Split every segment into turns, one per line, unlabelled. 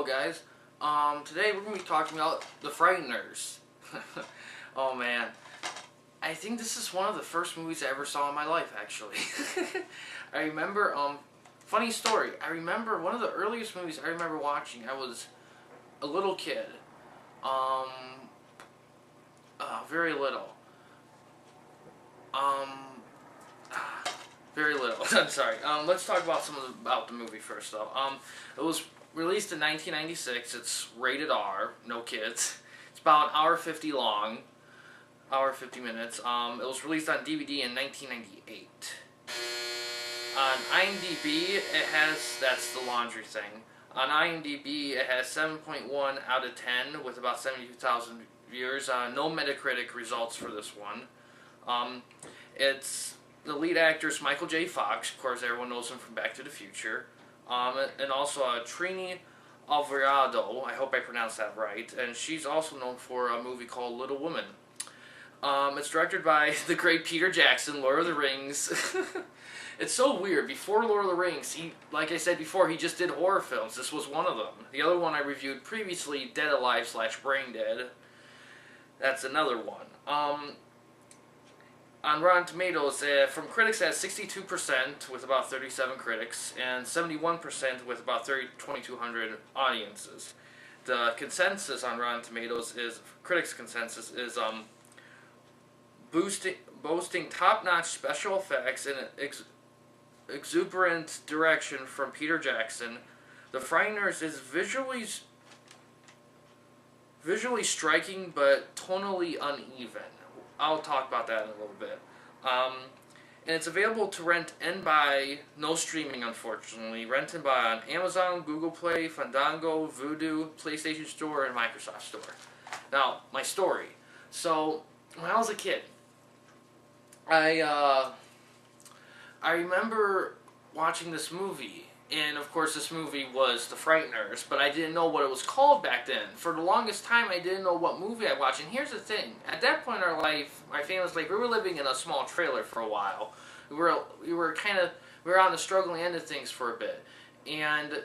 Hello guys. Today we're going to be talking about the Frighteners. Oh man. I think this is one of the first movies I ever saw in my life, actually. I remember, funny story, I remember one of the earliest movies I remember watching, I was a little kid. Very little. Very little. I'm sorry. Let's talk about about the movie first, though. It was released in 1996. It's rated R. No kids. It's about an hour 50 long. Hour 50 minutes. It was released on DVD in 1998. On IMDb, it has, that's the laundry thing. On IMDb, it has 7.1 out of 10 with about 72,000 viewers. No Metacritic results for this one. It's the lead actor is Michael J. Fox. Of course, everyone knows him from Back to the Future. And also Trini Alvarado. I hope I pronounced that right. And she's also known for a movie called Little Women. It's directed by the great Peter Jackson, Lord of the Rings. It's so weird. Before Lord of the Rings, like I said before, he just did horror films. This was one of them. The other one I reviewed previously, Dead Alive / Brain Dead. That's another one. On Rotten Tomatoes, from critics, it has 62% with about 37 critics, and 71% with about 2,200 audiences. The consensus on Rotten Tomatoes is, critics' consensus is, boasting top-notch special effects and exuberant direction from Peter Jackson. The Frighteners is visually striking but tonally uneven. I'll talk about that in a little bit. And it's available to rent and buy, no streaming unfortunately, rent and buy on Amazon, Google Play, Fandango, Vudu, PlayStation Store, and Microsoft Store. Now, my story. So, when I was a kid, I remember watching this movie, and of course this movie was The Frighteners, but I didn't know what it was called back then. For the longest time, I didn't know what movie I watched, and here's the thing. At that point in our life, my family was like, we were living in a small trailer for a while. We were on the struggling end of things for a bit, and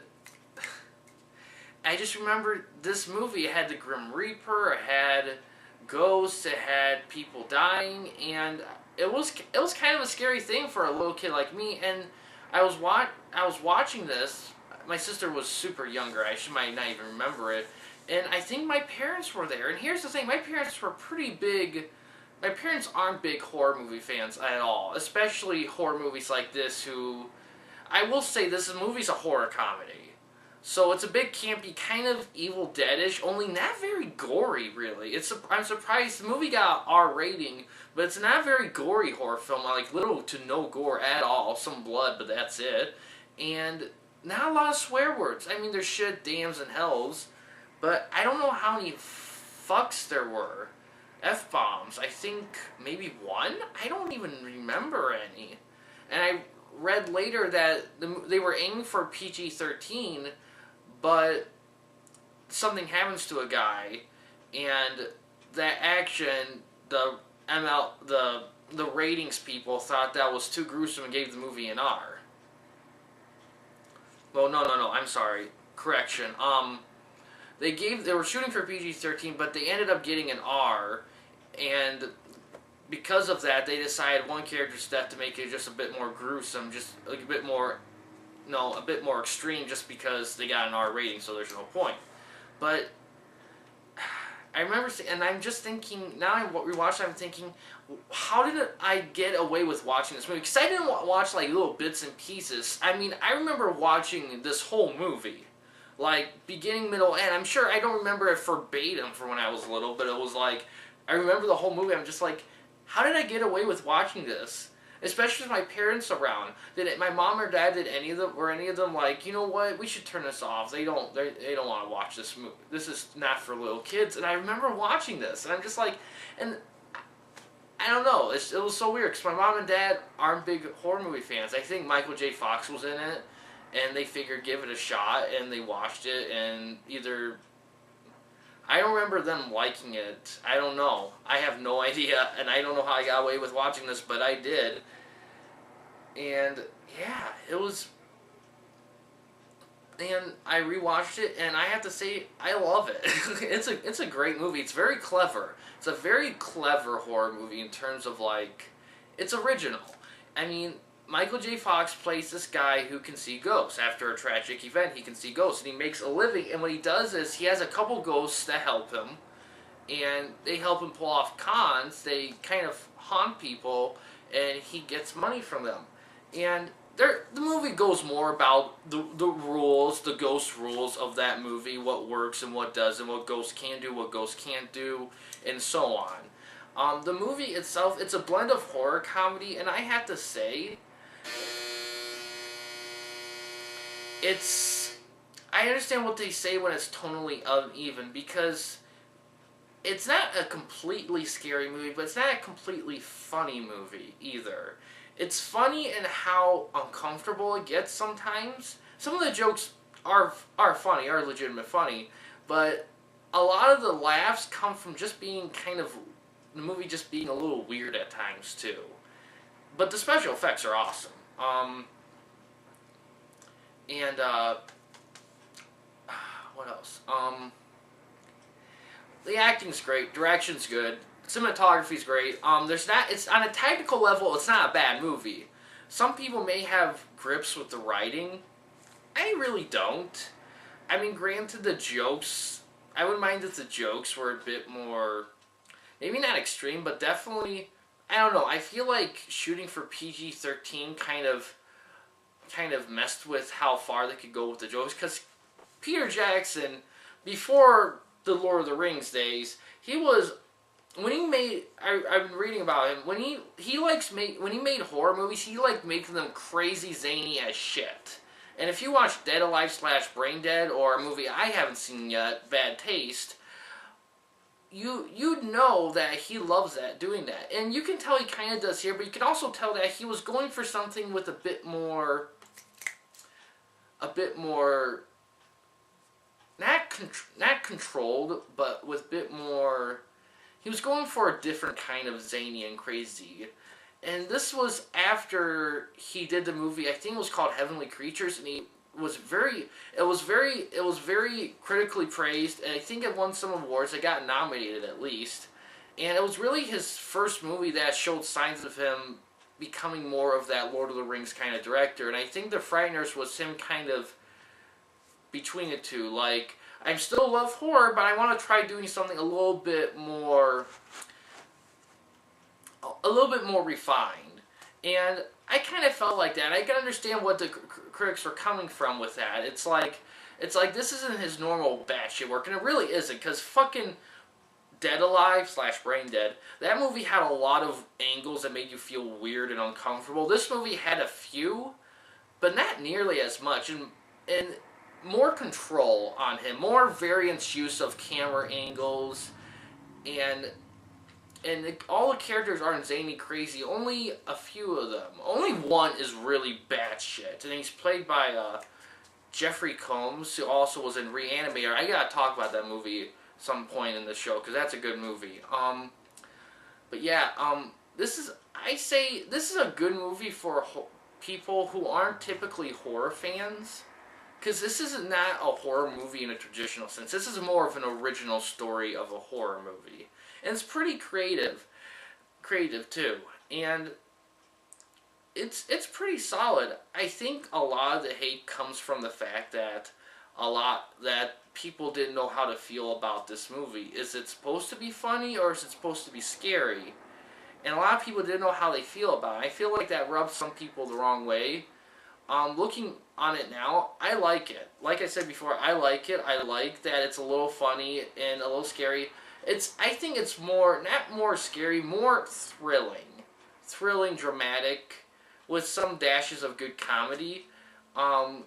I just remember this movie. It had the Grim Reaper, it had ghosts, it had people dying, and it was kind of a scary thing for a little kid like me. And I was watching this. My sister was super younger. She might not even remember it. And I think my parents were there. And here's the thing. My parents were pretty big. My parents aren't big horror movie fans at all. Especially horror movies like this, who, I will say this movie's a horror comedy. So it's a big campy, kind of Evil Dead-ish, only not very gory, really. I'm surprised. The movie got an R rating, but it's not a very gory horror film. Like, little to no gore at all. Some blood, but that's it. And not a lot of swear words. I mean, there's shit, dams, and hells, but I don't know how many fucks there were. F-bombs. I think maybe one? I don't even remember any. And I read later that they were aiming for PG-13, but something happens to a guy, and that action, the ratings people thought that was too gruesome and gave the movie an R. Well, no, I'm sorry. Correction. They were shooting for PG-13, but they ended up getting an R, and because of that, they decided one character's death to make it just a bit more gruesome, just like a bit more extreme, just because they got an R rating, so there's no point. But I remember, and I'm just thinking, now I'm rewatching, I'm thinking, how did I get away with watching this movie? Because I didn't watch like little bits and pieces. I mean, I remember watching this whole movie, like beginning, middle, end. I'm sure I don't remember it verbatim from when I was little, but it was like, I remember the whole movie. I'm just like, how did I get away with watching this? Especially with my parents around. My mom or dad, any of them like, you know what, we should turn this off. They don't want to watch this movie. This is not for little kids. And I remember watching this, and I'm just like, and I don't know, it was so weird, because my mom and dad aren't big horror movie fans. I think Michael J. Fox was in it, and they figured give it a shot, and they watched it, and I don't remember them liking it. I don't know. I have no idea, and I don't know how I got away with watching this, but I did. And, yeah, it was and I rewatched it, and I have to say, I love it. It's a great movie. It's very clever. It's a very clever horror movie in terms of, like, it's original. I mean, Michael J. Fox plays this guy who can see ghosts. After a tragic event, he can see ghosts, and he makes a living. And what he does is he has a couple ghosts that help him, and they help him pull off cons. They kind of haunt people, and he gets money from them. And the movie goes more about the rules, the ghost rules of that movie, what works and what doesn't, what ghosts can do, what ghosts can't do, and so on. The movie itself, it's a blend of horror comedy, and I have to say, I understand what they say when it's tonally uneven, because it's not a completely scary movie, but it's not a completely funny movie either. It's funny in how uncomfortable it gets sometimes. Some of the jokes are funny, are legitimate funny, but a lot of the laughs come from just being kind of, the movie just being a little weird at times too. But the special effects are awesome. What else? The acting's great, direction's good, cinematography's great. It's on a technical level, it's not a bad movie. Some people may have grips with the writing. I really don't. I mean, granted, the jokes, I wouldn't mind if the jokes were a bit more, maybe not extreme, but definitely, I don't know, I feel like shooting for PG-13 kind of messed with how far they could go with the jokes, because Peter Jackson, before the Lord of the Rings days, he was, when he made, I've been reading about him, when he made horror movies, he liked making them crazy zany as shit. And if you watch Dead Alive / Brain Dead, or a movie I haven't seen yet, Bad Taste, you'd know that he loves doing that. And you can tell he kind of does here, but you can also tell that he was going for something with a bit more, not controlled, but with a bit more, he was going for a different kind of zany and crazy. And this was after he did the movie, I think it was called Heavenly Creatures, and it was very critically praised, and I think it won some awards. It got nominated at least. And it was really his first movie that showed signs of him becoming more of that Lord of the Rings kind of director. And I think The Frighteners was him kind of between the two. Like, I still love horror, but I want to try doing something a little bit more refined. And I kind of felt like that. I can understand what the critics were coming from with that. It's like this isn't his normal batshit work, and it really isn't, because fucking Dead Alive / Brain Dead, that movie had a lot of angles that made you feel weird and uncomfortable. This movie had a few, but not nearly as much, and more control on him, more variance use of camera angles, and all the characters aren't zany crazy. Only a few of them. Only one is really bad shit, and he's played by Jeffrey Combs, who also was in Reanimator. I gotta talk about that movie some point in the show, because that's a good movie. But yeah, this is a good movie for people who aren't typically horror fans, because this is not a horror movie in a traditional sense. This is more of an original story of a horror movie. And it's pretty creative too. And it's pretty solid. I think a lot of the hate comes from the fact that people didn't know how to feel about this movie. Is it supposed to be funny, or is it supposed to be scary? And a lot of people didn't know how they feel about it. I feel like that rubs some people the wrong way. Looking on it now, I like it. Like I said before, I like it. I like that it's a little funny and a little scary. I think it's not more scary, more thrilling, dramatic, with some dashes of good comedy. But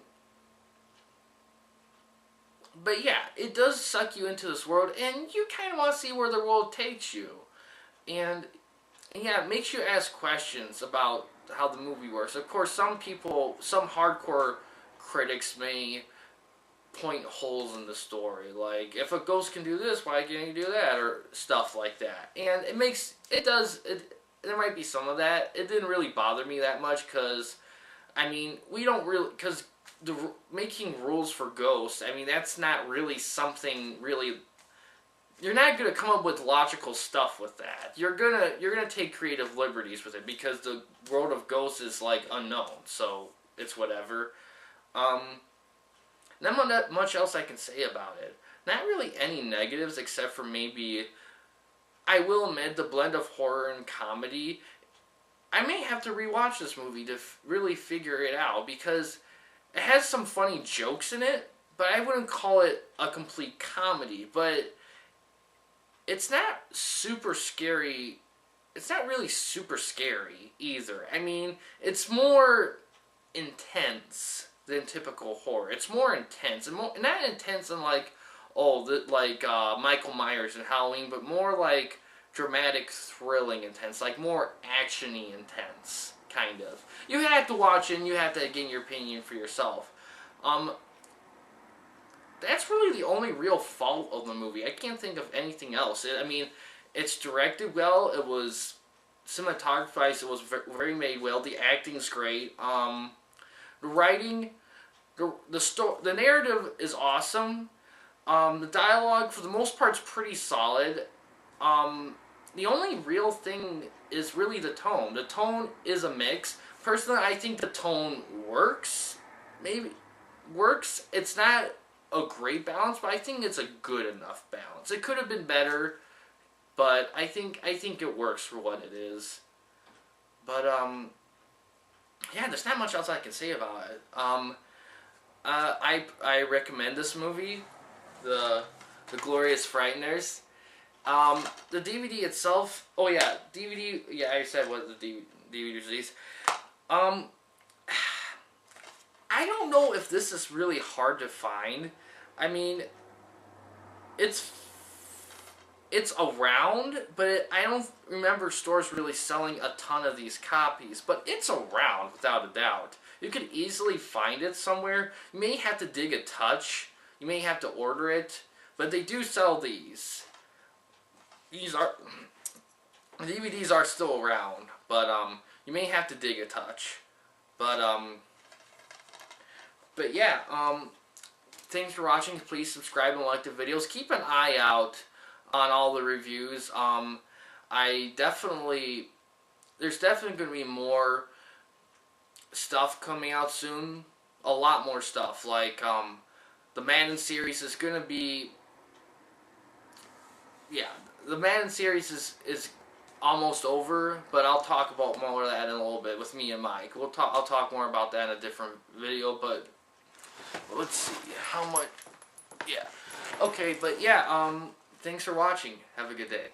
yeah, it does suck you into this world, and you kind of want to see where the world takes you. And yeah, it makes you ask questions about how the movie works. Of course, some hardcore critics may point holes in the story, like, if a ghost can do this, why can't he do that, or stuff like that. And there might be some of that. It didn't really bother me that much, because, I mean, because making rules for ghosts. I mean, that's not really something really. You're not gonna come up with logical stuff with that. You're gonna take creative liberties with it because the world of ghosts is like unknown, so it's whatever. Not much else I can say about it. Not really any negatives except for maybe. I will admit the blend of horror and comedy. I may have to rewatch this movie to really figure it out because it has some funny jokes in it, but I wouldn't call it a complete comedy. But it's not super scary. It's not really super scary either. I mean, it's more intense than typical horror. It's more intense, and not intense in like, Michael Myers and Halloween, but more like dramatic, thrilling intense, like more actiony intense, kind of. You have to watch it and you have to gain your opinion for yourself. That's really the only real fault of the movie. I can't think of anything else. I mean, it's directed well. It was cinematography. It was very made well. The acting's great. The writing, the narrative is awesome. The dialogue, for the most part, is pretty solid. The only real thing is really the tone. The tone is a mix. Personally, I think the tone works. Maybe works. It's not a great balance, but I think it's a good enough balance. It could have been better, but I think it works for what it is. But yeah, there's not much else I can say about it. I recommend this movie, the Glorious Frighteners. The DVD itself. Oh yeah, DVD. Yeah, I said what the DVD release. I don't know if this is really hard to find. I mean, it's around, but I don't remember stores really selling a ton of these copies. But it's around, without a doubt. You could easily find it somewhere. You may have to dig a touch. You may have to order it. But they do sell these. DVDs are still around. But you may have to dig a touch. But yeah, thanks for watching. Please subscribe and like the videos. Keep an eye out on all the reviews. There's definitely going to be more stuff coming out soon. A lot more stuff. Like, the Madden series is going to be... Yeah, the Madden series is almost over, but I'll talk about more of that in a little bit with me and Mike. I'll talk more about that in a different video, but let's see how much. Yeah. Okay, but yeah, thanks for watching. Have a good day.